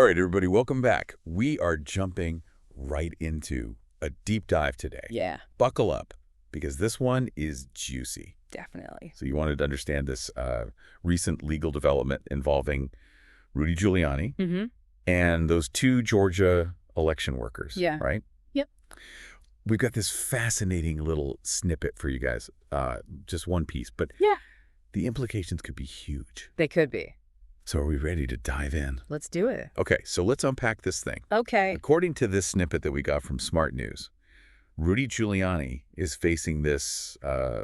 All right, everybody, welcome back. We are jumping right into a deep dive today. Yeah, Buckle up, because this one is juicy. definitely. So you wanted to understand this recent legal development involving Rudy Giuliani Mm-hmm. and those two Georgia election workers, Yeah. right? Yep. We've got this fascinating little snippet for you guys, just one piece, but Yeah. the implications could be huge. They could be. So are we ready to dive in? Let's do it. Okay, so let's unpack this thing. Okay. According to this snippet that we got from Smart News, Rudy Giuliani is facing this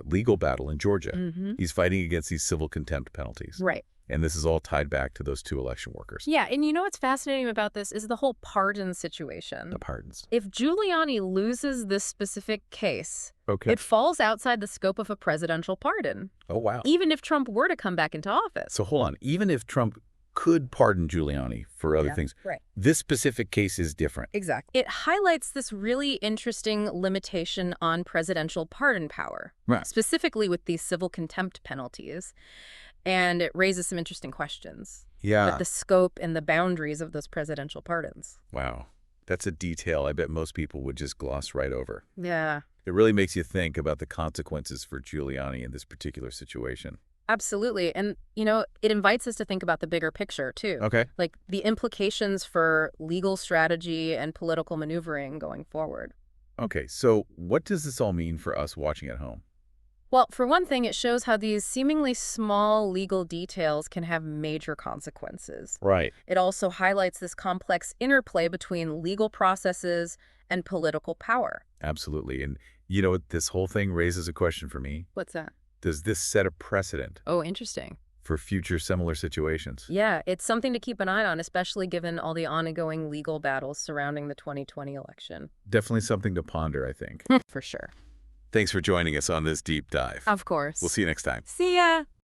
legal battle in Georgia. Mm-hmm. He's fighting against these civil contempt penalties. Right. And this is all tied back to those two election workers. Yeah, and you know what's fascinating about this is the whole pardon situation. The pardons. If Giuliani loses this specific case, Okay. it falls outside the scope of a presidential pardon, Oh, wow. even if Trump were to come back into office. So hold on. Even if Trump could pardon Giuliani for other things, Right. this specific case is different. Exactly. It highlights this really interesting limitation on presidential pardon power, Right. specifically with these civil contempt penalties. And it raises some interesting questions. Yeah. But the scope and the boundaries of those presidential pardons. Wow. That's a detail I bet most people would just gloss right over. Yeah, It really makes you think about the consequences for Giuliani in this particular situation. absolutely. And, you know, it invites us to think about the bigger picture, too. Okay. Like the implications for legal strategy and political maneuvering going forward. Okay, so what does this all mean for us watching at home? Well, for one thing, it shows how these seemingly small legal details can have major consequences. Right. It also highlights this complex interplay between legal processes and political power. Absolutely. And you know, this whole thing raises a question for me. What's that? Does this set a precedent Oh, interesting. for future similar situations? Yeah, it's something to keep an eye on, especially given all the ongoing legal battles surrounding the 2020 election. Definitely something to ponder, I think. For sure. Thanks for joining us on this deep dive. Of course. We'll see you next time. See ya!